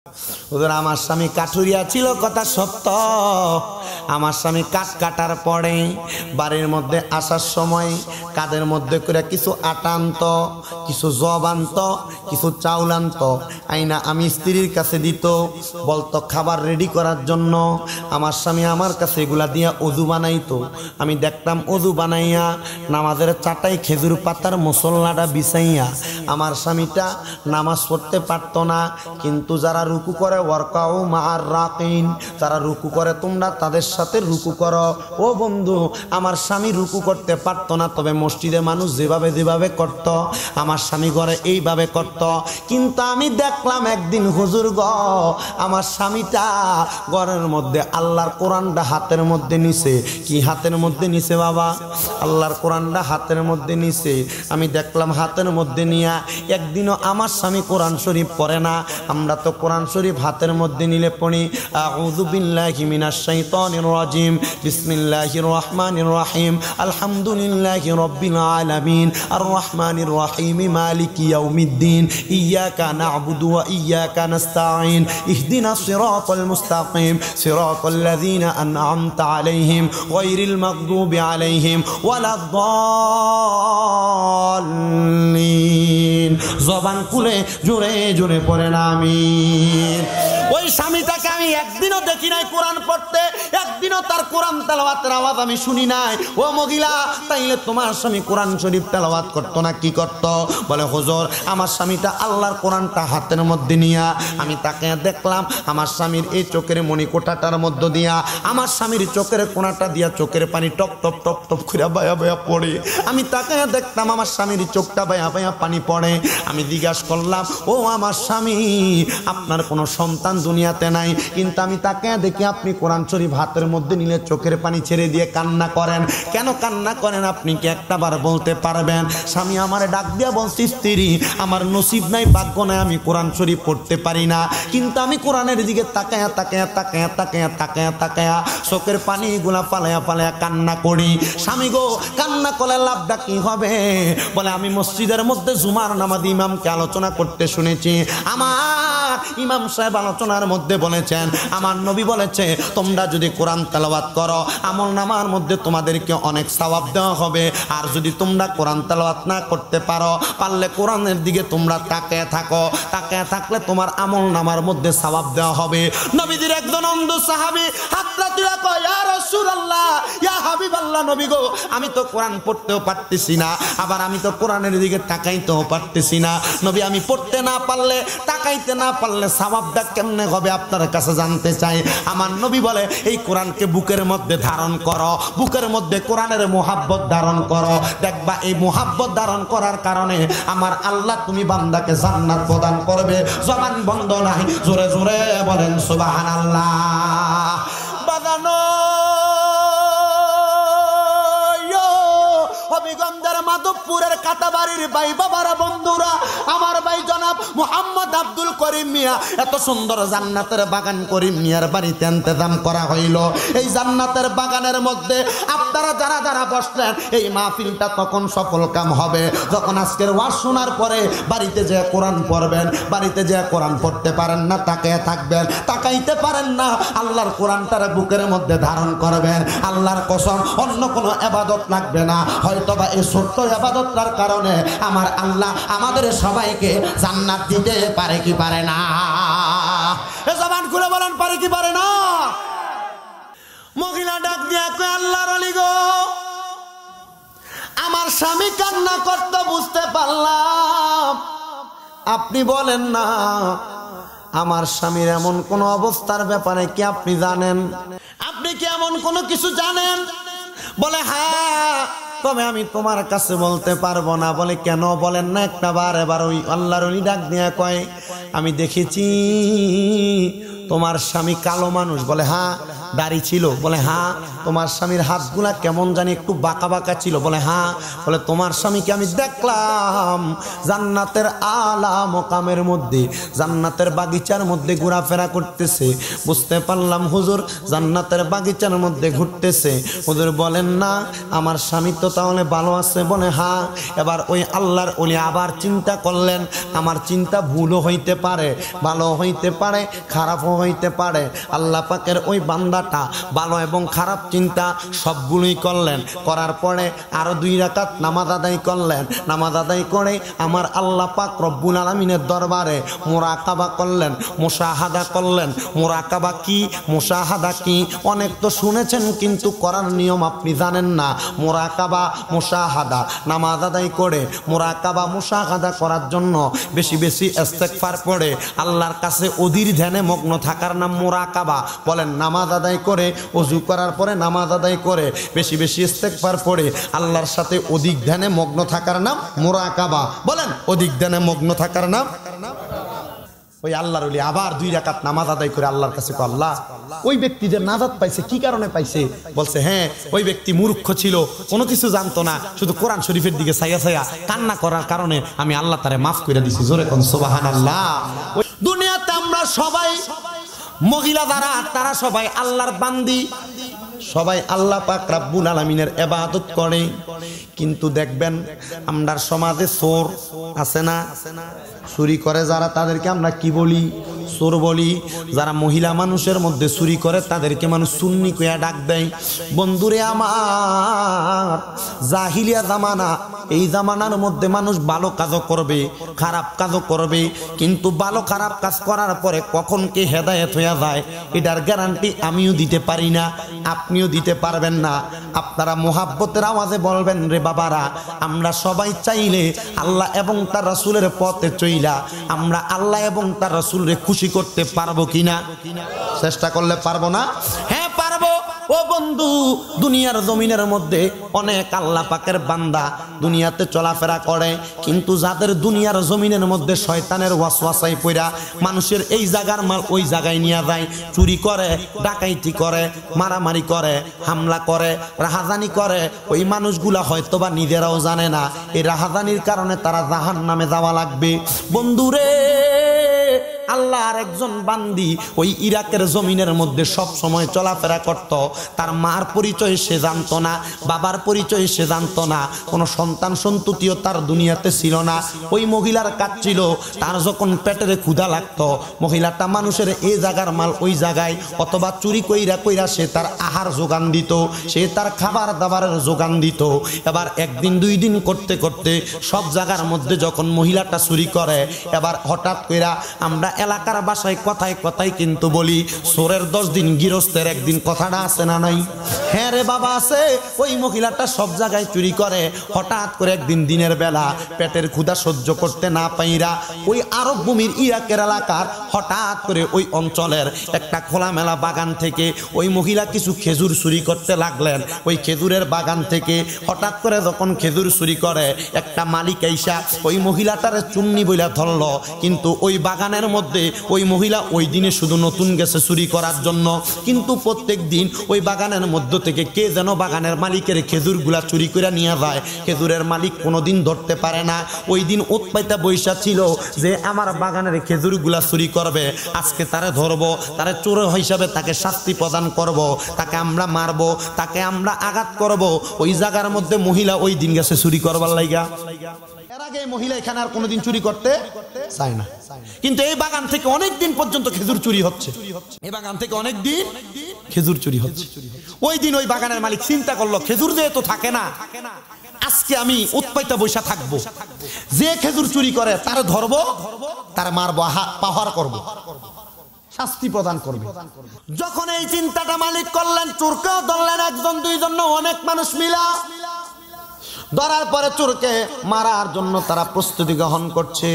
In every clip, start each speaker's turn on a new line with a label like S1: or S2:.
S1: হুজুর আমার স্বামী কাঠুরিয়া ছিল, কথা সত্য। আমার স্বামী কাঠ কাটার পরে বাড়ির মধ্যে আসার সময় কাদের মধ্যে করে কিছু আটা আনত, কিছু জব আনত, কিছু চাউল আনত, আইনা আমি স্ত্রীর কাছে দিত, বলতো খাবার রেডি করার জন্য। আমার স্বামী আমার কাছে এগুলা দিয়া অজু বানাইতো। আমি দেখতাম অজু বানাইয়া নামাজের চাটাই খেজুর পাতার মুসল্লাটা বিছাইয়া আমার স্বামীটা নামাজ পড়তে পারতো না। কিন্তু যারা রুকু করে ওয়ারকাউ মা'আর রাকিন, যারা রুকু করে তোমরা তাদের সাথে রুকু করো। ও বন্ধু, আমার স্বামী রুকু করতে পারতো না, তবে মসজিদে মানুষ যেভাবে যেভাবে করত আমার স্বামী ঘরে এইভাবে করত। কিন্তু আমি দেখলাম একদিন হুজুর গ আমার স্বামীটা ঘরের মধ্যে আল্লাহর কোরআনটা হাতের মধ্যে নিছে। কি হাতের মধ্যে নিছে বাবা? আল্লাহর কোরআনটা হাতের মধ্যে নিছে। আমি দেখলাম হাতের মধ্যে নিয়া একদিনও আমার স্বামী কোরআন শরীফ পড়ে না। আমরা তো কোরআন শরীফ হাতের মধ্যে নিলে পড়ি আউযু বিল্লাহি মিনাশ শাইতানির রাজিম, বিসমিল্লাহির রহমানির রহিম, আলহামদুলিল্লাহি রাব্বিল আলামিন, আর রহমানির রহিম, মালিকি ইয়াউমিদ্দিন, ইয়াকা না'বুদু ওয়া ইয়াকা নাস্তাঈন, ইহদিনাস সিরাতাল মুস্তাকিম, সিরাতাল লাযিনা আন'আমতা আলাইহিম গায়রিল মাগদুবি আলাইহিম ওয়ালাদ-দাল্লিন। জবান খুলে জোরে জোরে পড়েন আমিন। ওই স্বামীটাকে আমি একদিনও দেখি নাই কোরআন পড়তে, একদিনও তার কোরআন তেলাওয়াতের আওয়াজ আমি শুনি নাই। ও মহিলা, তাইলে তোমার স্বামী কোরআন শরীফ তেলাওয়াত করতো না? কি করত? বলে হুজুর আমার স্বামীটা আল্লাহর কোরআনটা হাতের মধ্যে নিয়া আমি তাকে দেখলাম আমার স্বামীর এই চোখের মণিকোটাটার মধ্য দিয়া আমার স্বামীর চোখের কোণাটা দিয়া চোখের পানি টপ টপ টপ টপ করে বায়া বায়া পড়ে। আমি তাকে দেখতাম আমার স্বামীর চোখটা বায়া বায়া পানি পড়ে। আমি জিজ্ঞাসা করলাম, ও আমার স্বামী, আপনার কোনো সন্তান দুনিয়াতে নাই, কিন্তু আমি তাকে দেখি আপনি কোরআন শরীফ হাতের মধ্যে নিলে চোখের পানি ছেড়ে দিয়ে কান্না করেন, কেন কান্না করেন আপনি কি একটাবার বলতে পারবেন? স্বামী আমার ডাক দিয়া বলছি, স্ত্রী আমার নসিব নাই, ভাগ্য নাই, আমি কোরআন শরীফ পড়তে পারি না, কিন্তু আমি কোরআনের দিকে তাকায়া তাকায়া তাকায়া তাকায়া তাকায়া তাকায়া চোখের পানিগুলা ফালায়া ফালায়া কান্না করি। স্বামী গো, কান্না করলে লাভটা কি হবে? বলে আমি মসজিদের মধ্যে জুমার নামাজ ইমামকে আলোচনা করতে শুনেছি। আমার ইমাম সাহেব আলোচনার মধ্যে বলেছেন, আমার নবী বলেছে তোমরা যদি কোরআন তেলাওয়াত করো আমল নামার মধ্যে তোমাদেরকে অনেক সওয়াব দেওয়া হবে। আর যদি তোমরা কোরআন তেলাওয়াত না করতে পারো, পারলে কোরআনের দিকে তোমরা তাকিয়ে থাকো, তাকিয়ে থাকলে তোমার আমল নামার মধ্যে সওয়াব দেওয়া হবে। নবীজির একজন অন্ধ সাহাবী হাতটা তুলে কয়, ইয়া রাসূলুল্লাহ, ইয়া হাবিবাল্লাহ, নবী গো আমি তো কোরআন পড়তেও পারতেছি না, আবার আমি তো কোরআনের দিকে তাকাইতেও পারতেছি না। নবী আমি পড়তে না পারলে, তাকাইতে না পারলে সওয়াবটা কেমনে হবে আপনার কাছে জানতে চাই। আমার নবী বলে, এই কোরআনকে বুকের মধ্যে ধারণ করো, বুকের মধ্যে কোরআনের মুহাব্বত ধারণ করো, দেখবা এই মুহাব্বত ধারণ করার কারণে আমার আল্লাহ তুমি বান্দাকে জান্নাত প্রদান করবে। জবান বন্ধ নাই, জোরে জোরে বলেন সুবহানাল্লাহ। বাজানো হবিগঞ্জের মাধবপুরের কাটাবাড়ির ভাই বাবারা, বন্ধুরা, আমার ভাই জনাব মোহাম্মদ আব্দুল করিম মিয়া, এত সুন্দর জান্নাতের বাগান করিম মিয়ার বাড়িতে ইন্তজাম করা হইল। এই জান্নাতের বাগানের মধ্যে আপনারা যারা যারা বসলেন, এই মাহফিলটা তখন সফল কাম হবে যখন আজকের ওয়াজ শোনার পরে বাড়িতে যে কোরআন পড়বেন। বাড়িতে যে কোরআন পড়তে পারেন না তাকিয়ে থাকবেন, তাকাইতে পারেন না আল্লাহর কোরআনটার বুকের মধ্যে ধারণ করবেন। আল্লাহর কসম অন্য কোনো ইবাদত লাগবে না, হয়তোবা এই ছোট্ট ইবাদতটার কারণে আমার আল্লাহ আমাদের সবাইকে জান্নাত দিতে পারে কি পারে না? এ জবান খুলে বলেন, পারে কি পারে না? মহিলা ডাক দিয়া কয়, আল্লাহর ওলি গো, আমার স্বামী কান্না করতে বুঝতে পারলাম, আপনি বলেন না আমার স্বামীর এমন কোন অবস্থার ব্যাপারে কি আপনি জানেন? আপনি কি এমন কোনো কিছু জানেন? বলে হ্যাঁ, তবে আমি তোমার কাছে বলতে পারবো না। বলে কেন বলেন না একটা বার? এবার ওই আল্লাহর ওলি ডাক দিয়া কয়, আমি দেখেছি তোমার স্বামী কালো মানুষ? বলে হ্যাঁ। দাড়ি ছিল? বলে হ্যাঁ। তোমার স্বামীর হাতগুলা কেমন জানি একটু বাঁকা বাঁকা ছিল? বলে হ্যাঁ। বলে তোমার স্বামীকে আমি দেখলাম জান্নাতের আলা মকামের মধ্যে, জান্নাতের বাগিচার মধ্যে ঘোরাফেরা করতেছে। বুঝতে পারলাম হুজুর জান্নাতের বাগিচার মধ্যে ঘুরতেছে। হুজুর বলেন না আমার স্বামী তো তাহলে ভালো আছে? বলে হ্যাঁ। এবার ওই আল্লাহর ওলি আবার চিন্তা করলেন, আমার চিন্তা ভুলও হইতে পারে, ভালো হইতে পারে, খারাপও হইতে পারে। আল্লাহ পাকের ওই বান্দাটা ভালো এবং খারাপ চিন্তা সবগুলোই করলেন। করার পরে আরো 2 রাকাত নামাজ আদায় করলেন। নামাজ আদায় করে আমার আল্লাহ পাক রব্বুল আলামিনের দরবারে মুরাকাবা করলেন, মুশাহাদা করলেন। মুরাকাবা কি, মুশাহাদা কি অনেক তো শুনেছেন, কিন্তু করার নিয়ম আপনি জানেন না। মুরাকাবা মুশাহাদা, নামাজ আদায় করে মুরাকাবা মুশাহাদা করার জন্য বেশি বেশি ইস্তেগফার পড়ে আল্লাহর কাছে অধীর ধ্যানে মগ্ন থাকার নাম মুরাকাবা। বলেন নামাজ আদায় করে, ওযু করার পরে নামাজ আদায় করে বেশি বেশি ইস্তেগফার পড়ে আল্লাহর সাথে অধিক ধ্যানে মগ্ন থাকার নাম মুরাকাবা। বলেন অধিক ধ্যানে মগ্ন থাকার নাম। ওই আল্লাহর ওলি আবার 2 রাকাত নামাজ আদায় করে আল্লাহর কাছে কয় আল্লাহ ওই ব্যক্তি যে নাজাত পাইছে কি কারণে পাইছে? বলছে হ্যাঁ ওই ব্যক্তি মূর্খ ছিল, কোনো কিছু জানতো না, শুধু কোরআন শরীফের দিকে ছায়া ছায়া কান্না করার কারণে আমি আল্লাহ তারে মাফ করে দিছি। জোরে কোন সুবহানাল্লাহ। দুনিয়াতে আমরা সবাই মহিলা যারা তারা সবাই আল্লাহর বান্দি, সবাই আল্লাহ পাক রব্বুল আলামিনের ইবাদত করে। কিন্তু দেখবেন আমরার সমাজে চোর আছে না? চুরি করে যারা তাদেরকে আমরা কি বলি? চোর বলি। যারা মহিলা মানুষের মধ্যে চুরি করে তাদেরকে মানুষ সুন্নি কইয়া ডাক দেয়। বন্ধুরে আমার, জাহিলিয়া জামানা, এই জামানার মধ্যে মানুষ ভালো কাজও করবে খারাপ কাজও করবে, কিন্তু ভালো খারাপ কাজ করার পরে কখন কে হেদায়েত হয়ে যায় এটার গ্যারান্টি আমিও দিতে পারি না, আপনিও দিতে পারবেন না। আপনারা মোহাব্বতের আওয়াজে বলবেন রে বাবারা, আমরা সবাই চাইলে আল্লাহ এবং তার রাসূলের পথে চইলা আমরা আল্লাহ এবং তার রাসূলরে খুশি করতে পারবো কিনা? চেষ্টা করলে পারবো না? হ্যাঁ পারবো। ও বন্ধু, দুনিয়ার জমিনের মধ্যে অনেক আল্লাহ পাকের বান্দা দুনিয়াতে চলাফেরা করে, কিন্তু যাদের দুনিয়ার জমিনের মধ্যে শয়তানের ওয়াসওয়াসায় পড়া মানুষের এই জায়গার মাল ওই জায়গায় নিয়ে যায়, চুরি করে, ডাকাইতি করে, মারামারি করে, হামলা করে, রাহাজানি করে, ওই মানুষগুলা হয়তোবা নিজেরাও জানে না এই রাহাজানির কারণে তারা জাহান্নামে যাওয়া লাগবে। বন্ধুরে, আল্লাহর একজন বান্দি ওই ইরাকের জমিনের মধ্যে সব সময় চলাফেরা করত। তার মার পরিচয় সে জানতো না, বাবার পরিচয় সে জানতো না, কোনো সন্তান সন্ততিও তার দুনিয়াতে ছিল না। ওই মহিলার কাজ ছিল, তার যখন পেটের ক্ষুধা লাগতো মহিলাটা মানুষের এই জায়গার মাল ওই জায়গায় অথবা চুরি কইরা কইরা সে তার আহার যোগান দিত, সে তার খাবার দাবারের যোগান দিত। এবার একদিন 2 দিন করতে করতে সব জায়গার মধ্যে যখন মহিলাটা চুরি করে, এবার হঠাৎ কইরা আমরা এলাকার ভাষায় কথায় কথায় কিন্তু বলি চোরের 10 দিন গৃহস্থের 1 দিন, কথাটা আছে না নাই? হ্যাঁ রে বাবা আছে। ওই মহিলাটা সব জায়গায় চুরি করে। হঠাৎ করে একদিন দিনের বেলা পেটের ক্ষুধা সহ্য করতে না পাইরা ওই আরব ভূমির ইরাকের এলাকার হঠাৎ করে ওই অঞ্চলের একটা খোলামেলা বাগান থেকে ওই মহিলা কিছু খেজুর চুরি করতে লাগলেন। ওই খেজুরের বাগান থেকে হঠাৎ করে যখন খেজুর চুরি করে একটা মালিক আইসা ওই মহিলাটারে চুন্নি বইলা ধরল, কিন্তু ওই বাগানের মধ্যে ওই মহিলা ওই দিনে শুধু নতুন গেছে চুরি করার জন্য, কিন্তু প্রত্যেক দিন ওই বাগানের মধ্য থেকে কে যেন বাগানের মালিকের খেজুরগুলা চুরি করে নিয়ে যায়। খেজুরের মালিক কোনোদিন ধরতে পারে না। ওই দিন উৎপাইতা বৈশা ছিল যে আমার বাগানের খেজুরগুলা চুরি করবে, আজকে তারে ধরবো, তারে চোর হিসাবে তাকে শাস্তি প্রদান করব, তাকে আমরা মারবো, তাকে আমরা আঘাত করব। ওই জায়গার মধ্যে মহিলা ওই দিন গেছে চুরি করবার লাইগা। এর আগে মহিলা এখানে আর কোনোদিন চুরি করতে চায় না, কিন্তু এই বাগান থেকে অনেক দিন পর্যন্ত খেজুর চুরি হচ্ছে। এই বাগান থেকে অনেক দিন খেজুর চুরি হচ্ছে। ওই দিন ওই বাগানের মালিক চিন্তা করলো খেজুর যেহেতু থাকে না, আজকে আমি উৎপাইতা বৈশা থাকবো, যে খেজুর চুরি করে তারে ধরবো, তার মারবো, পাহার করব, শাস্তি প্রদান করবে। যখন এই চিন্তাটা মালিক করলেন, চোরকেও ধরলেন, 1 জন 2 জন অনেক মানুষ মিলা ধরার পরে চোরকে মারার জন্য তারা প্রস্তুতি গ্রহণ করছে।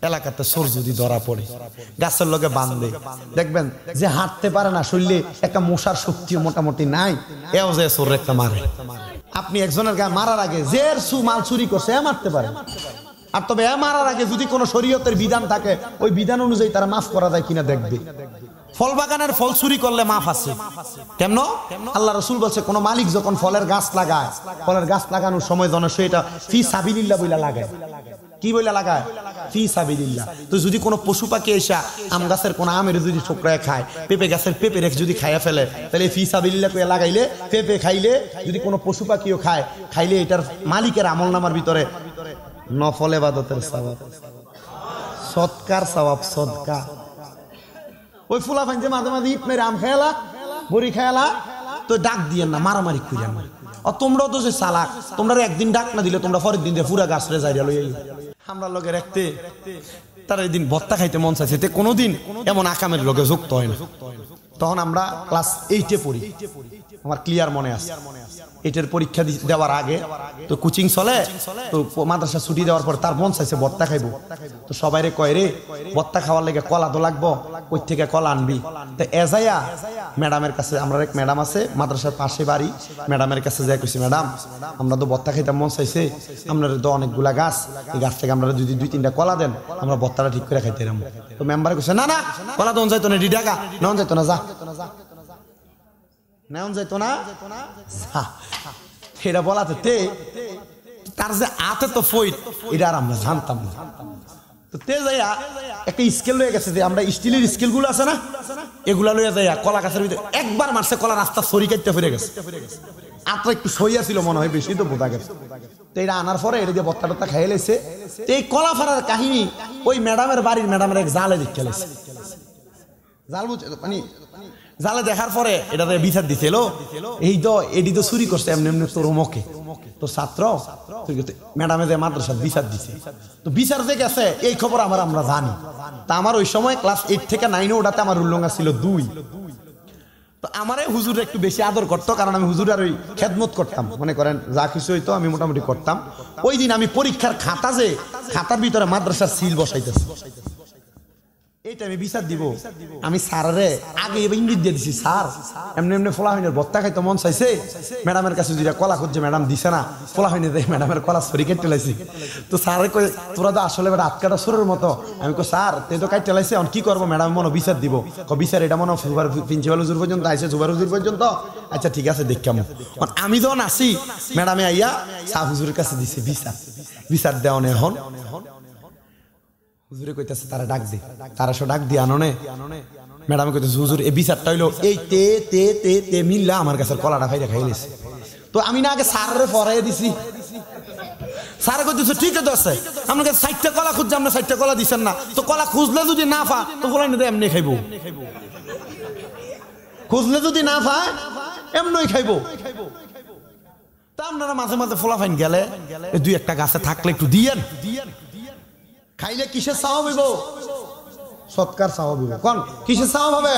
S1: এলাকাতে চোর যদি ধরা পড়ে গাছের লগে বাঁধে, দেখবেন যে হাঁটতে পারে না, শরীরে একটা মশার শক্তিও মোটামুটি নাই, এও যে চোর একটা মারে। আপনি একজনের গায়ে মারার আগে যে মাল চুরি করছে এ মারতে পারেন, আর তবে মারার আগে যদি কোনো শরীয়তের বিধান থাকে ওই বিধান অনুযায়ী তারা মাফ করা যায় কিনা দেখবে। ফল বাগানের ফল চুরি করলে মাফ আছে। কেন? আল্লাহ রাসূল বলছে কোন মালিক যখন ফলের গাছ লাগায়, ফলের গাছ লাগানোর সময় যেন সে এটা ফি সাবিলিল্লাহ বইলা লাগায়। কি বইলা লাগায়? ফি সাবিলিল্লাহ। তো যদি কোনো পশু পাখি এসে আম গাছের কোন আমের যদি ঠোকরায় খায়, পেঁপে গাছের পেঁপে রেখ যদি খাইয়া ফেলে, তাহলে ফি সাবিলিল্লাহ কইয়া লাগাইলে পেঁপে খাইলে যদি কোনো পশু পাখিও খাইলে এটার মালিকের আমলনামার ভিতরে নফল ইবাদতের সওয়াব, সদকার সওয়াব, সদকা। ওই ফুলা ফাইন যে মাঝে মাঝে ইট মেরে আম খেয়ালা, বড়ি খেয়ালা, তো ডাক দিয়েন না, মারামারি করিয়েন না। আর তোমরাও তো যে চালাক, তোমরা একদিন ডাক না দিলে তোমরা পরের দিন পুরা গাছ রে যাইয়া লই। আমরা লোকে রাখতে তারা এদিন ভত্তা খাইতে মন চাইছে, কোনোদিন এমন আকামের লোকে যুক্ত হয় না। তখন আমরা ক্লাস 8-এ পড়ি, আমার ক্লিয়ার মনে আছে। এটার পরীক্ষা দেওয়ার আগে তো কোচিং চলে, তো মাদ্রাসা ছুটি দেওয়ার পর তার মন চাইছে ভত্তা খাইবো। তো সবাই রে কয় রে ভত্তা খাওয়ার লেগে কলা তো লাগবো, ওই থেকে কলা আনবি। তো এজাইয়া ম্যাডামের কাছে, আমরা এক ম্যাডাম আছে মাদ্রাসার পাশে বাড়ি, ম্যাডামের কাছে যাই কইছি, ম্যাডাম আমরা তো ভত্তা খাইতে মন চাইছে, আপনার তো অনেকগুলা গাছ, এই গাছ থেকে আমরা যদি 2-3টা কলা দেন আমরা ভত্তাটা ঠিক করে খাইতে রাম। তো মেম্বার কইছে না না কলা দন যাইতো না, ডিডাকা নন যাইতো না, যা নেওয়া যাইতো না। এটা বলাতে তার যে আতে তো ফইট এটা আর আমরা জানতাম না। তো তে যাইয়া একটা স্কেল লয়ে গেছে, যে আমরা স্টিলের স্কেল গুলো আছে না, এগুলা লইয়া যাইয়া কলা গাছের ভিতরে একবার মারছে, কলা রাস্তা সরি কাটতে ফিরে গেছে। আত্রা একটু সইয়া ছিল মনে হয়, বেশি তো বোঝা গেছে। তো এটা আনার পরে এটা দিয়ে বত্তা টত্তা খাইয়ে লেছে। এই কলা ফাড়ার কাহিনী ওই ম্যাডামের বাড়ির ম্যাডামের এক জালে দেখতে লেছে। জাল বুঝে মানে জালে দেখার পরে এটাতে বিচার দিছিল, এই তো এটি তো চুরি করছে এমনি এমনি তোর মুখে তো ছাত্র ম্যাডামে যে মাদ্রাসার বিচার দিছে। তো বিচার যে গেছে এই খবর আমরা জানি। তা আমার ওই সময় ক্লাস 8 থেকে 9 ওটাতে আমার উল্লঙ্ঘা ছিল 2। তো আমারে হুজুর একটু বেশি আদর করতো, কারণ আমি হুজুর আর ওই খেদমত করতাম, মনে করেন যা কিছু হইতো আমি মোটামুটি করতাম। ওই দিন আমি পরীক্ষার খাতা যে খাতার ভিতরে মাদ্রাসার সিল বসাইতেছি, এইটা আমি বিচার দিব। আমি স্যারে আগে ইঙ্গিত দিয়ে দিছি, স্যার এমনি এমনি ফোলাহীনের ভত্তা খাইতে মন চাইছে, ম্যাডামের কাছে যেটা কলা খুঁজছে ম্যাডাম দিছে না, ফোলাহীনে ম্যাডামের কলা সরি কেটে লাইছি। তো স্যারে কই তোরা তো আসলে বেটা আটকাটা সুরের মতো। আমি কই স্যার তুই তো কাটতে লাইছে, এখন কি করবো? ম্যাডাম মনে বিচার দিব। বিচার এটা মনে সুপার প্রিন্সিপাল হুজুর পর্যন্ত আইসে, সুপার হুজুর পর্যন্ত। আচ্ছা ঠিক আছে দেখাম। আমি যখন আসি ম্যাডামে আইয়া শাহ হুজুরের কাছে দিছে বিচার দেওয়ান। এখন হুজুরে কইতাছে তারা ডাক দে, তারা সব ডাক দিয়ে আননে। ম্যাডাম কইতাছে হুজুর এই বিচারটা হইলো এই তে তে তে তে মিল্লা আমার কাছে কলাটা খাইরা খাইলেছে। তো আমি না আগে স্যারের ফরাই দিছি, স্যারে কইতেছে ঠিক আছে আপনার কাছে 60টা কলা খুঁজছে, আপনি 60টা কলা দিচ্ছেন না, তো কলা খুঁজলে যদি না পা তো বলেন এমনি খাইবো, খুঁজলে যদি না পায় এমনই খাইবো। তা আপনারা মাঝে মাঝে ফোলাফাইন গেলে 2-1টা গাছে থাকলে একটু দিয়েন, খাইলে কিসের সাওয়াব হইব? সৎকার সাওয়াব হইব। কোন কিসের সাওয়াব হবে?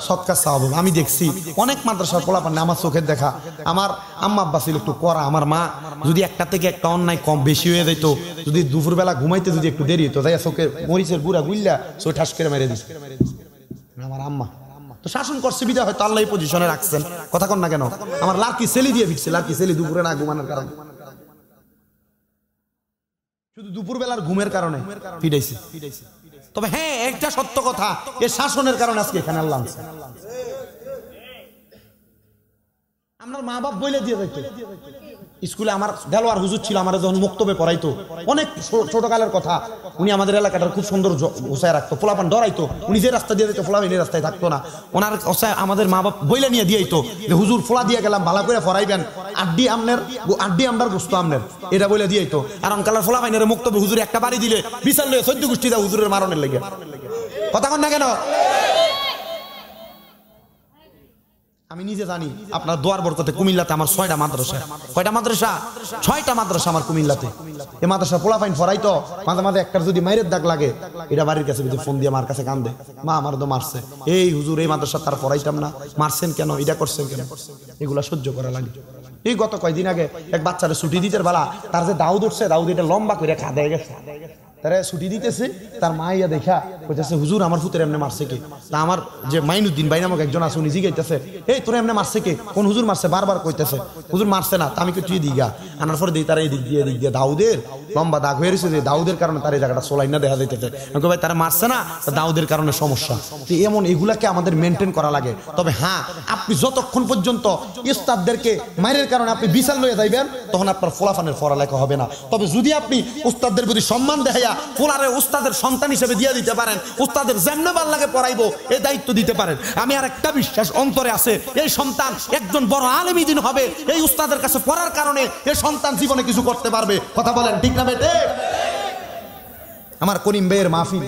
S1: সৎকার সাওয়াব হবে। আমি দেখছি অনেক মাদ্রাসার পোলাপান, আমার চোখের দেখা। আমার আম্মা আব্বা ছিল একটু করা, আমার মা যদি একটা থেকে একটা অন্যায় কম বেশি হয়ে যেত, যদি দুপুরবেলা ঘুমাইতে যদি একটু দেরি হতো, তাই চোখে মরিচের গুঁড়া গুইল্লা চোখ ঠাস করে মেরে দিচ্ছে আমার আম্মা। তো শাসন করছে বিদা হয়তো আল্লাহ এই পজিশনে রাখছেন, কথা কন না কেন? আমার লাড়কি সেলি দিয়ে ফিরছে, লাড়কি সেলি দুপুরে না ঘুমানোর কারণে, শুধু দুপুর বেলার ঘুমের কারণে ফিরাইছে। তবে হ্যাঁ একটা সত্য কথা, এর শাসনের কারণে আজকে এখানে আল্লাহ আনছে। আমার মা বাপ বইলে দিয়ে যাইতো স্কুলে, আমার দেলোয়ার হুজুর ছিল, আমার যখন মুক্তবে পড়াইতো, অনেক ছোটকালের কথা। উনি আমাদের এলাকাটার খুব সুন্দর গোছায় রাখতো, পোলাপান ডরাইতো, উনি যে রাস্তা দিয়ে যেত পোলাপান এই রাস্তায় থাকতো না। ওনার আমাদের মা বাপ বইলে নিয়ে দিয়েইতো যে হুজুর ফোলা দিয়ে গেলাম, ভালো করে পড়াইবেন, আড্ডি আমরার গোস্ত আমনের, এটা বলে দিয়েইতো। আর অনকালার ফোলাপাইনের মুক্তবে হুজুর একটা বাড়ি দিলে বিশাল লয়ে 14 গোষ্ঠী দা হুজুরের মারণের লেগে, কথা কন না কেন? আমি নিজে জানি আপনার দোয়ার বরকতে কুমিল্লাতে আমার 6টা মাদ্রাসা। কয়টা মাদ্রাসা? 6টা মাদ্রাসা আমার কুমিল্লাতে। এই মাদ্রাসা পোলাপাইন ফরাইতো, মাঝে মাঝে একটার যদি মাইরের দাগ লাগে, এটা বাড়ির কাছে ফোন দিয়ে আমার কাছে কান্দে, মা আমার তো মারছে, এই হুজুর এই মাদ্রাসা তার পড়াইতাম না, মারছেন কেন, এটা করছেন কেন, এগুলা সহ্য করা লাগে। এই গত কয়দিন আগে এক বাচ্চারে ছুটি দিতে বেলা, তার যে দাউদ উঠছে, দাউদ এটা লম্বা করে খাদে গেছে, তারা ছুটি দিতেছে, তার মা ইয়া দেখা কইতেছে হুজুর আমার ফুতের এমনি মারছে কে? তা আমার যে মাইনুদ্দিন ভাই নামক একজন আছে উনি জিজ্ঞাসা, এই তোরা এমনি মারছে কে? কোন হুজুর মারছে? বারবার কইতেছে হুজুর মারছে না। তা আমি তুই দিঘা আনার পরে দিই তারা এই দিক দিয়ে দাউদের লম্বা দাগ হয়ে রয়েছে, যে দাউদের কারণে তার এই জায়গাটা সোলাই না দেখা যাইতেছে। আমি ভাই তারা মারছে না, দাউদের কারণে সমস্যা। তো এমন এগুলাকে আমাদের মেনটেন করা লাগে। তবে হ্যাঁ, আপনি যতক্ষণ পর্যন্ত উস্তাদদেরকে মায়ের কারণে আপনি বিচার লয়ে যাইবেন, তখন আপনার ফলাফানের পড়ালেখা হবে না। তবে যদি আপনি উস্তাদদের প্রতি সম্মান দেখাইয়া ফোলারে উস্তাদের সন্তান হিসেবে দিয়ে দিতে পারেন, উস্তাদের যেমনে ভাল লাগে পড়াইবো এই দায়িত্ব দিতে পারেন, আমি আর একটা বিশ্বাস অন্তরে আছে, এই সন্তান একজন বড় আলেমী দিন হবে। এই উস্তাদের কাছে পড়ার কারণে এই সন্তান জীবনে কিছু করতে পারবে। কথা বলেন ঠিক না বেটে? আমার করিম ভাইয়ের মাহফিল,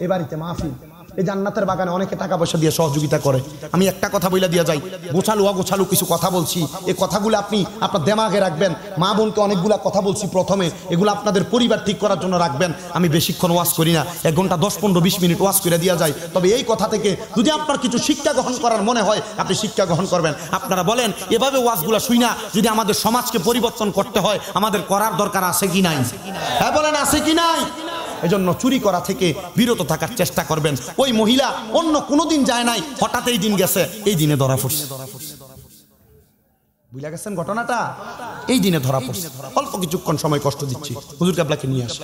S1: এ বাড়িতে মাহফিল, এই জান্নাতের বাগানে অনেকে টাকা পয়সা দিয়ে সহযোগিতা করে। আমি একটা কথা বইলা দিয়া যাই, গোছালু অগোছালু কিছু কথা বলছি, এই কথাগুলো আপনি আপনার দেমাগে রাখবেন। মা বোনকে অনেকগুলা কথা বলছি প্রথমে, এগুলো আপনাদের পরিবার ঠিক করার জন্য রাখবেন। আমি বেশিক্ষণ ওয়াজ করি না, 1 ঘন্টা 10-15-20 মিনিট ওয়াজ করে দিয়া যায়। তবে এই কথা থেকে যদি আপনার কিছু শিক্ষা গ্রহণ করার মনে হয়, আপনি শিক্ষা গ্রহণ করবেন। আপনারা বলেন এভাবে ওয়াজগুলা শুই না, যদি আমাদের সমাজকে পরিবর্তন করতে হয় আমাদের করার দরকার আছে কি নাই? হ্যাঁ বলেন, আছে কি নাই? এজন্য চুরি করা থেকে বিরত থাকার চেষ্টা করবেন। ওই মহিলা অন্য কোনোদিন যায় নাই, হঠাৎ এই দিন গেছে, এই দিনে ধরা পড়ছে। বুঝলা গেছেন ঘটনাটা? এই দিনে ধরা পড়ছে। অল্প কিছুক্ষণ সময় কষ্ট দিচ্ছি, হুজুর কেবলাকে নিয়ে আসে।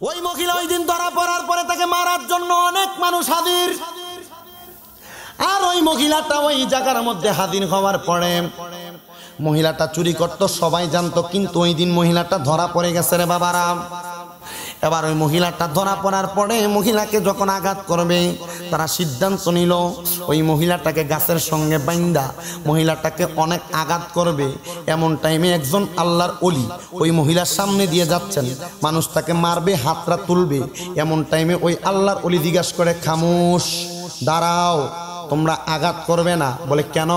S1: ওই মহিলা ওই দিন ধরা পড়ার পরে তাকে মারার জন্য অনেক মানুষ হাজির। আর ওই মহিলাটা ওই জায়গার মধ্যে হাজির হওয়ার পরে মহিলাটা চুরি করতো, সবাই জানতো, কিন্তু ওই দিন মহিলাটা ধরা পড়ে গেছে রে বাবারা। এবার ওই মহিলাটা ধরা পড়ার পরে মহিলাকে যখন আঘাত করবে, তারা সিদ্ধান্ত নিল ওই মহিলাটাকে গাছের সঙ্গে বাইন্দা মহিলাটাকে অনেক আঘাত করবে। এমন টাইমে একজন আল্লাহর ওলি ওই মহিলার সামনে দিয়ে যাচ্ছেন, মানুষ তাকে মারবে, হাতটা তুলবে। এমন টাইমে ওই আল্লাহর ওলি জিজ্ঞাসা করে, খামোশ, দাঁড়াও, তোমরা আঘাত করবে না। বলে কেন?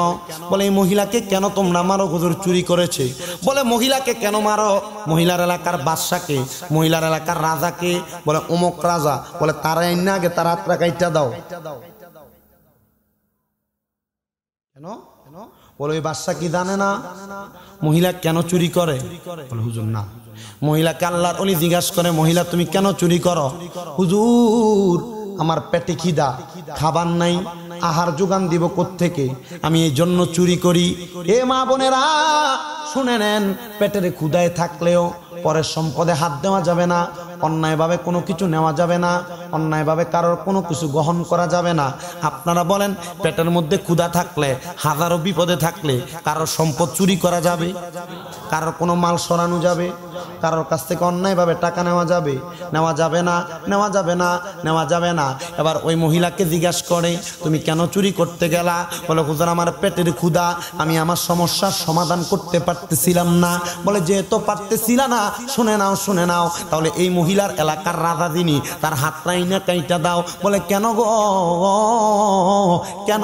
S1: বলে এই মহিলাকে কেন তোমরা মারো? হুজুর চুরি করেছে। বলে মহিলাকে কেন মারো? মহিলার এলাকার বাদশাকে, মহিলার এলাকার রাজাকে। বলে অমুক রাজা। বলে তারা না আগে তার হাতটা কাইটা দাও। কেন? বলে ওই বাদশা কি জানে না মহিলা কেন চুরি করে? বলে হুজুর না। মহিলাকে আল্লাহর ওলি জিজ্ঞাসা করে, মহিলা তুমি কেন চুরি করো? হুজুর আমার পেটে খিদা, খাবার নাই, আহার যোগান দিব কোত্থেকে, আমি এই জন্য চুরি করি। এ মা বোনেরা শুনে নেন, পেটের ক্ষুধায় থাকলেও পরের সম্পদে হাত দেওয়া যাবে না, অন্যায়ভাবে কোনো কিছু নেওয়া যাবে না, অন্যায়ভাবে কারোর কোনো কিছু গ্রহণ করা যাবে না। আপনারা বলেন, পেটের মধ্যে ক্ষুধা থাকলে, হাজারো বিপদে থাকলে কারোর সম্পদ চুরি করা যাবে? কারোর কোনো মাল সরানো যাবে? কারোর কাছ থেকে অন্যায়ভাবে টাকা নেওয়া যাবে? নেওয়া যাবে না, নেওয়া যাবে না, নেওয়া যাবে না। এবার ওই মহিলাকে জিজ্ঞাসা করে, তুমি কেন চুরি করতে গেলা? বলে হুজুর আমার পেটের ক্ষুধা, আমি আমার সমস্যার সমাধান করতে পারতেছিলাম না। বলে যেহেতু পারতেছিলা না, শুনে নাও, শুনে নাও, তাহলে এই মহিলার এলাকার রাজা যিনি, তার হাতটাই না কাইটা দাও। বলে কেন গো, কেন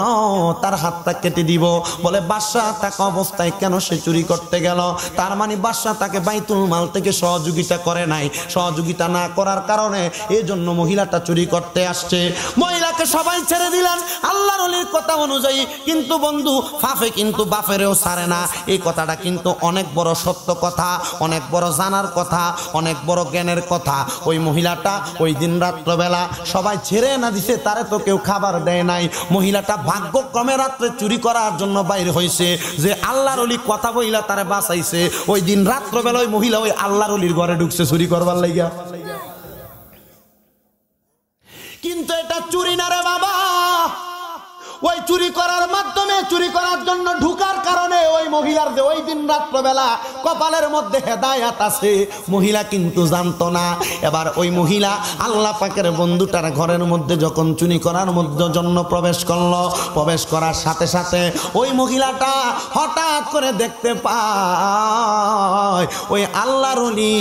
S1: তার হাতটা কেটে দিব? বলে বাদশা থাকা অবস্থায় কেন সে চুরি করতে গেল? তার মানে বাদশা তাকে বাইতুল মাল থেকে সহযোগিতা করে নাই, সহযোগিতা না করার কারণে এই জন্য মহিলাটা চুরি করতে আসছে। মহিলাকে সবাই ছেড়ে দিলেন আল্লাহর ওলির কথা অনুযায়ী, কিন্তু বন্ধু ফাফে কিন্তু বাফেরেও ছাড়ে না। এই কথাটা কিন্তু অনেক বড় সত্য কথা, অনেক বড় জানার কথা, অনেক বড় জ্ঞানের কথা। ওই মহিলাটা ওই দিন রাত্রবেলা সবাই ছেড়ে না দিছে, তারে তো কেউ খাবার দেয় নাই। মহিলাটা ভাগ্যক্রমে রাত্রে চুরি করার জন্য বাইরে হয়েছে, যে আল্লাহর ওলি কথা বইলা তারে বাঁচাইছে। ওই দিন রাত্রবেলা ওই মহিলা ওই আল্লাহর ওলির ঘরে ঢুকছে চুরি করবার লাগিয়া। কিন্তু এটা চুরি না রে বাবা। ওই চুরি করার মাধ্যমে, চুরি করার জন্য ঢুকার কারণে ওই মহিলার যে ওই দিন রাত্রবেলা কপালের মধ্যে হেদায়াত আছে, মহিলা কিন্তু জানতো না। এবার ওই মহিলা আল্লাহ পাকের বন্ধুটার ঘরের মধ্যে যখন চুরি করার মধ্যে জন্য প্রবেশ করলো, প্রবেশ করার সাথে সাথে ওই মহিলাটা হঠাৎ করে দেখতে পায় ওই আল্লাহর ওলি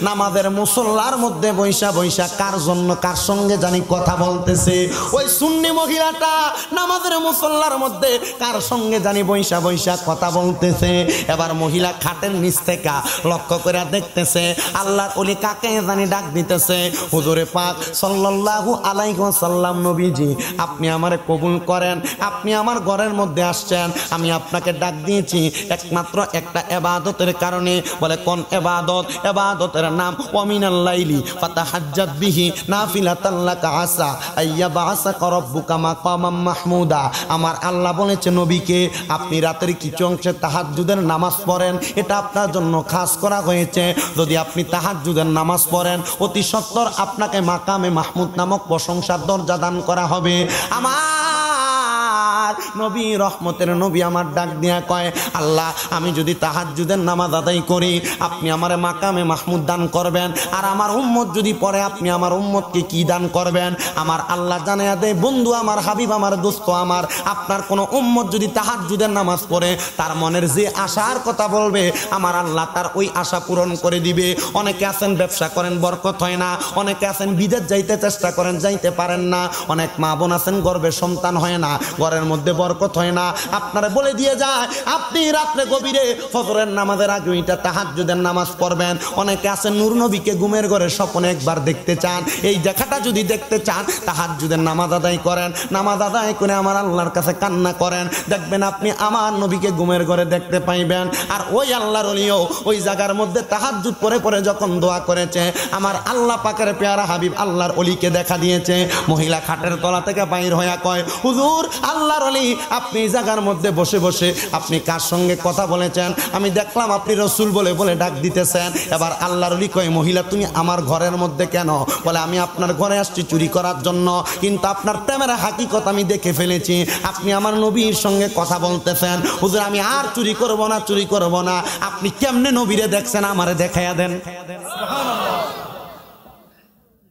S1: নামাজের মুসল্লার মধ্যে বৈশা বৈশা কার জন্য কার সঙ্গে জানি কথা বলতেছে। ওই সুন্নি মহিলাটা নামাজের করে মুসল্লার মধ্যে কার সঙ্গে জানি বৈশা বৈশা কথা বলতেছে। এবার মহিলা খাটের নিচ থেকে লক্ষ্য করে দেখতেছে আল্লাহর ওলি কাকে জানি ডাক দিতেছে। হুজুরে পাক সাল্লাল্লাহু আলাইহি ওয়াসাল্লাম, নবীজি আপনি আমারে কবুল করেন, আপনি আমার ঘরের মধ্যে আসছেন, আমি আপনাকে ডাক দিয়েছি একমাত্র একটা ইবাদতের কারণে। বলে কোন ইবাদত? ইবাদতের নাম ওয়ামিনাল লাইলি ফাতাহাজ্জাত বিহি নাফিলাতাল লাকা আসা আইয়াবাসাকা রাব্বুকা মাকামাম মাহমুদা। আমার আল্লাহ বলেছে নবীকে আপনি রাতের কিছু অংশে তাহাজ্জুদের নামাজ পড়েন, এটা আপনার জন্য খাস করা হয়েছে। যদি আপনি তাহাজ্জুদের নামাজ পড়েন অতি সত্বর আপনাকে মাকামে মাহমুদ নামক প্রশংসার দরজা দান করা হবে। আমার নবী রহমতের নবী আমার ডাক দিয়া কয় আল্লাহ আমি যদি তাহাজ্জুদের নামাজ আদায় করি আপনি আমারে মাকামে মাহমুদ দান করবেন, আর আমার উম্মত যদি পড়ে আপনি আমার উম্মতকে কি দান করবেন? আমার আল্লাহ জানায়া দেয় বন্ধু আমার, হাবিব আমার, দোস্ত আমার, আপনার কোনো উম্মত যদি তাহাজ্জুদের নামাজ পড়ে তার মনের যে আশার কথা বলবে আমার আল্লাহ তার ওই আশা পূরণ করে দিবে। অনেকে আছেন ব্যবসা করেন বরকত হয় না, অনেকে আছেন বিদেশ যাইতে চেষ্টা করেন যাইতে পারেন না, অনেক মা বোন আছেন গর্ভে সন্তান হয় না, ঘরের মধ্যে বরকত হয় না। আপনারা বলে দিয়ে যায় আপনি রাত্রে গভীরে ফজরের নামাজের আগে ওইটা তাহাজ্জুদের নামাজ পড়বেন। অনেকে আছেন নূর নবীকে ঘুমের ঘরে স্বপ্নে একবার দেখতে চান, এই দেখাটা যদি দেখতে চান তাহাজ্জুদের নামাজ আদায় করেন, নামাজ আদায় করে আমার আল্লাহর কাছে কান্না করেন, দেখবেন আপনি আমার নবীকে ঘুমের ঘরে দেখতে পাইবেন। আর ওই আল্লাহর ওলিও ওই জায়গার মধ্যে তাহাজ্জুদ পরে পরে যখন দোয়া করেছে আমার আল্লাহ পাকের পেয়ারা হাবিব আল্লাহর ওলিকে দেখা দিয়েছে। মহিলা খাটের তলা থেকে বাইর হইয়া কয় হুজুর আল্লাহর ওলি আপনি এই জায়গার মধ্যে বসে বসে আপনি কার সঙ্গে কথা বলেছেন? আমি দেখলাম আপনি রসুল বলে বলে ডাক দিতেছেন। এবার আল্লাহর ওলি কয় মহিলা তুমি আমার ঘরের মধ্যে কেন? বলে আমি আপনার ঘরে আসছি চুরি করার জন্য, কিন্তু আপনার প্রেমের হাকিকত আমি দেখে ফেলেছি, আপনি আমার নবীর সঙ্গে কথা বলতেছেন। হুজুর আমি আর চুরি করব না, চুরি করব না। আপনি কেমনে নবীরে দেখছেন আমারে দেখাইয়া দেন।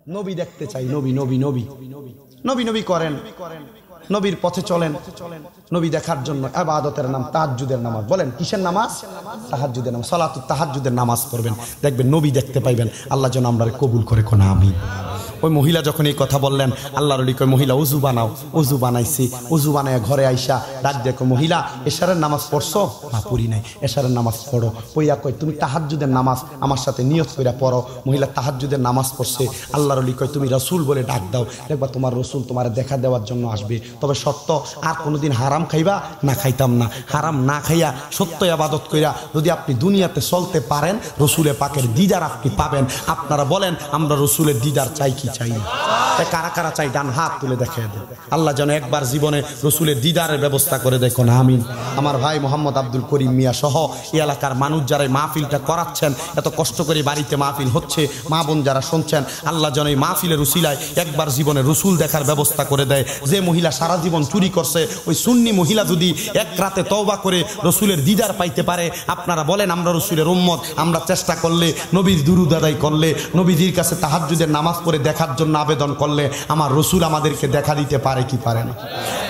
S1: নবী দেখতে চাই, নবী নবী নবী নবী নবী করেন, নবীর পথে চলেন। নবী দেখার জন্য ইবাদতের নাম তাহাজ্জুদের নামাজ। বলেন কিসের নামাজ? তাহাজ্জুদের নামাজ। সালাতুত তাহাজ্জুদের নামাজ পড়বেন, দেখবেন নবী দেখতে পাইবেন। আল্লাহ যেন আমরা কবুল করে কোন আমিন। ওই মহিলা যখন এই কথা বললেন আল্লাহর ওলি কয় মহিলা উজু বানাও। উজু বানাইছি, উজু বানায় ঘরে আইসা ডাক দেখো মহিলা এশারের নামাজ পড়ছো? না পড়ি নাই। এশারের নামাজ পড়ো। পইয়া কয় তুমি তাহাজ্জুদের নামাজ আমার সাথে নিয়ত কইরা পড়ো। মহিলা তাহাজ্জুদের নামাজ পড়ছে। আল্লাহর ওলি কয় তুমি রাসূল বলে ডাক দাও, দেখবা তোমার রাসূল তোমার দেখা দেওয়ার জন্য আসবে। তবে সত্য আর কোনোদিন হারাম খাইবা না? খাইতাম না। হারাম না খাইয়া সত্য ইবাদত কইরা যদি আপনি দুনিয়াতে চলতে পারেন রাসূলের পাকের দিদার আপনি পাবেন। আপনারা বলেন আমরা রাসূলের দিদার চাই কি চাই না? কারা কারা চাই ডান হাত তুলে দেখিয়ে দেন। আল্লাহ যেন একবার জীবনে রসুলের দিদারের ব্যবস্থা করে দেখুন আমিন। আমার ভাই মোহাম্মদ আব্দুল করিম মিয়া সহ এই এলাকার মানুষ যারা মাহফিলটা করাচ্ছেন, এত কষ্ট করে বাড়িতে মাহফিল হচ্ছে, মা বোন যারা শুনছেন, আল্লাহ যেন এই মাহফিলের উসিলায় একবার জীবনে রসুল দেখার ব্যবস্থা করে দেয়। যে মহিলা সারা জীবন চুরি করছে ওই সুন্নি মহিলা যদি এক রাতে তওবা করে রসুলের দিদার পাইতে পারে, আপনারা বলেন আমরা রসুলের উম্মত, আমরা চেষ্টা করলে নবীর দুরূদ আদায় করলে নবীজির কাছে তাহাজ্জুদের নামাজ পড়ে দেখার জন্য আবেদন করলে আমার রসুল আমাদেরকে দেখা দিতে পারে কি পারে না?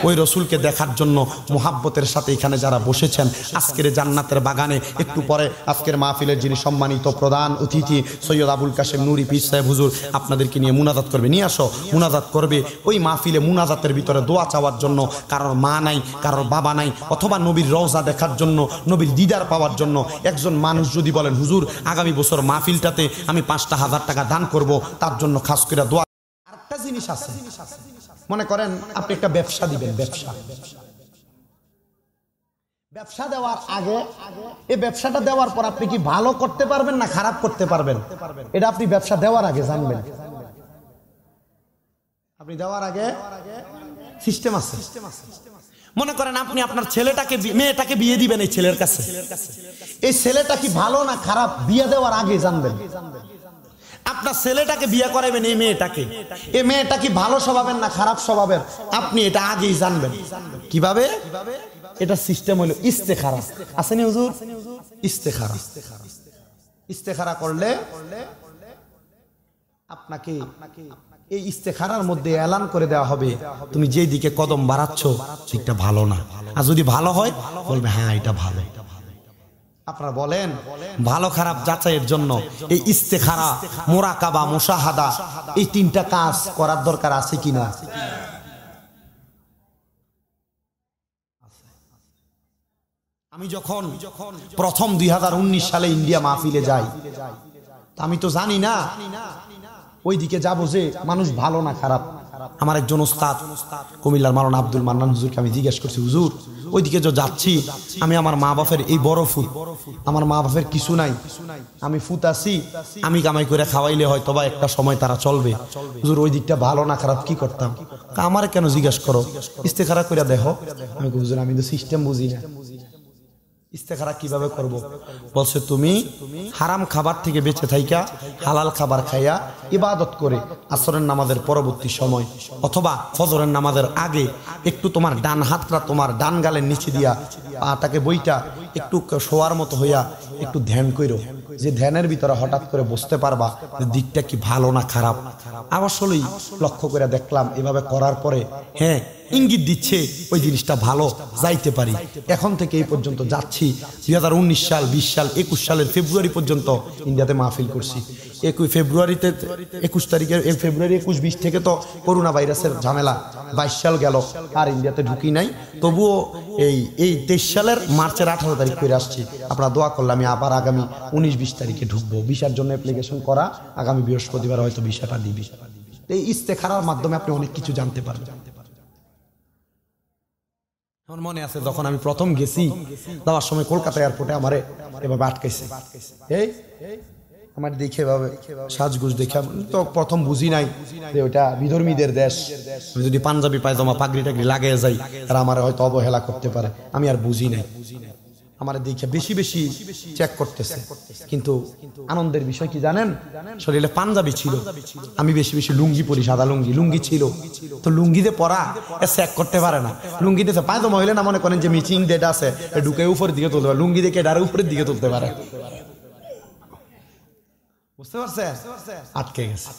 S1: ওই রসুলকে দেখার জন্য মোহাব্বতের সাথে এখানে যারা বসেছেন আজকের জান্নাতের বাগানে, একটু পরে আজকের মাহফিলের যিনি সম্মানিত প্রধান অতিথি সৈয়দ আবুল কাশেম নুরি পীর সাহেব হুজুর আপনাদেরকে নিয়ে মুনাজাত করবে, নিয়ে আসো মুনাজাত করবে। ওই মাহফিলে মুনাজাতের ভিতরে দোয়া চাওয়ার জন্য, কারোর মা নাই, কারোর বাবা নাই, অথবা নবীর রওজা দেখার জন্য, নবীর দিদার পাওয়ার জন্য একজন মানুষ যদি বলেন হুজুর আগামী বছর মাহফিলটাতে আমি 5,000 টাকা দান করব, তার জন্য খাস করে দোয়া। আরেকটা জিনিস আছে, মনে করেন আপনি একটা ব্যবসা দিবেন, ব্যবসা দেওয়ার আগে এই ব্যবসাটা দেওয়ার পর আপনি কি ভালো করতে পারবেন না খারাপ করতে পারবেন, এটা আপনি ব্যবসা দেওয়ার আগে জানবেন। আপনি দেওয়ার আগে সিস্টেম আছে। মনে করেন আপনি আপনার ছেলেটাকে মেয়েটাকে বিয়ে দিবেন এই ছেলের কাছে, এই ছেলেটা কি ভালো না খারাপ বিয়ে দেওয়ার আগে জানবেন। আপনার ছেলেটাকে বিয়ে করাবেন এই মেয়েটাকে, এই মেয়েটা কি ভালো স্বভাবের না খারাপ স্বভাবের আপনি এটা আগেই জানবেন। কিভাবে? এটা সিস্টেম হলো ইস্তেখারা। আসেনি হুজুর? ইস্তেখারা। ইস্তেখারা করলে আপনাকে এই ইস্তেখারার মধ্যে এলান করে দেওয়া হবে তুমি যেই দিকে কদম বাড়াচ্ছ সেটা ভালো না, আর যদি ভালো হয় বলবে হ্যাঁ এটা ভালো। আপনারা বলেন ভালো খারাপ যাচাইয়ের জন্য এই ইস্তেখারা, মুরাকাবা, মুশাহাদা এই তিনটা কাজ করার দরকার আছে কিনা? আমি যখন প্রথম 2019 সালে ইন্ডিয়া মাহফিলে যাই, আমি তো জানি না ওইদিকে যাবো যে মানুষ ভালো না খারাপ। আমার একজন ওস্তাদ কুমিল্লার মাওলানা আব্দুল মান্নান হুজুরকে আমি জিজ্ঞেস করছি, হুজুর ওইদিকে যে যাচ্ছি আমি, আমার মা বাপের এই বড় ফুট, আমার মা বাপের কিছু নাই, আমি ফুট আছি, আমি কামাই করে খাওয়াইলে হয়তো বা একটা সময় তারা চলবে, হুজুর ওই দিকটা ভালো না খারাপ কি করতাম? আমার কেন জিজ্ঞেস করো, ইস্তেখারা করে দেখো। আমি হুজুর আমি তো সিস্টেম বুঝি না, ইস্তেখারা কিভাবে করব? বলছে তুমি হারাম খাবার থেকে বেঁচে থাইকা হালাল খাবার খাইয়া ইবাদত করে আসরের নামাজের পরবর্তী সময় অথবা ফজরের নামাজের আগে একটু তোমার ডান হাতটা তোমার ডান গালের নিচে দিয়া পাটাকে বইটা একটু শোয়ার মতো হইয়া একটু ধ্যান কইরো, যে ধ্যানের ভিতরে হঠাৎ করে বুঝতে পারবা যে দিকটা কি ভালো না খারাপ। আসলেই লক্ষ্য করে দেখলাম এভাবে করার পরে হ্যাঁ ইঙ্গিত দিচ্ছে ওই জিনিসটা ভালো, যাইতে পারি। এখন থেকে এই পর্যন্ত যাচ্ছি 2019 সাল 20 সাল 21 সালের ফেব্রুয়ারি পর্যন্ত ইন্ডিয়াতে মাহফিল করছি। 21 ফেব্রুয়ারিতে 21 তারিখের ফেব্রুয়ারি 21-20 থেকে তো করোনা ভাইরাসের ঝামেলা, 22 সাল গেল আর ইন্ডিয়াতে ঢুকি নাই। তবুও এই 23 সালের মার্চের 18 তারিখ করে আসছি। আপনারা দোয়া করলে আমি আবার আগামী 19-20 তারিখে ঢুকবো। ভিসার জন্য অ্যাপ্লিকেশন করা, আগামী বৃহস্পতিবার হয়তো ভিসাটা দিবি। এই ইস্তেখারার মাধ্যমে আপনি অনেক কিছু জানতে পারবেন। আমার মনে আছে যখন আমি প্রথম গেছি যাওয়ার সময় কলকাতা এয়ারপোর্টে আমারে এভাবে আটকাইছে, এই আমার দেখে এভাবে সাজগুজ দেখে তো প্রথম বুঝি নাই যে ওইটা বিধর্মীদের দেশ, আমি যদি পাঞ্জাবি পায়জামা পাগড়ি টাগড়ি লাগিয়ে যাই তারা আমার হয়তো অবহেলা করতে পারে, আমি আর বুঝি নাই। আমার দেখে বেশি বেশি চেক করতেছে, কিন্তু আনন্দের বিষয় কি জানেন, শরীরে পাঞ্জাবি ছিল, আমি বেশি বেশি লুঙ্গি পরি, সাদা লুঙ্গি ছিল, তো লুঙ্গিতে পরা চেক করতে পারে না। লুঙ্গিতে পায়জামা হইলে না মনে করেন যে মিচিং যেটা আছে ঢুকে উপরের দিকে তুলতে পারে, লুঙ্গি দেখে ডারে উপরের দিকে তুলতে পারে, বুঝতে পারছেন? আটকে গেছে।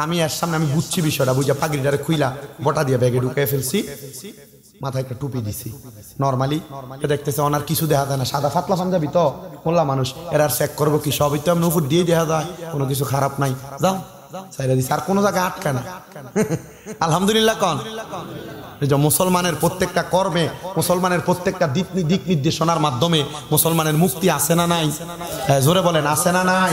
S1: আমি এর সামনে আমি বুঝছি বিষয়টা, বুঝা পাগড়িটারে খুইলা বটা দিয়ে ব্যাগে ঢুকে ফেলছি, মাথায় একটা টুপি দিছি। নর্মালি দেখতেছে ওনার কিছু দেখা যায় না, সাদা ফাতলা পাঞ্জাবি তো মোল্লা মানুষ, এরা চেক করবো কি, সবই তো আমি উপর দিয়ে দেখা যায়, কোনো কিছু খারাপ নাই, যাও চাইরা দিছি, আর কোনো জায়গায় আটকা না। আলহামদুলিল্লাহ কন। মুসলমানের প্রত্যেকটা কর্মে, মুসলমানের প্রত্যেকটা দিক নির্দেশনার মাধ্যমে মুসলমানের মুক্তি আছে না নাই? জোরে বলেন আছে না নাই?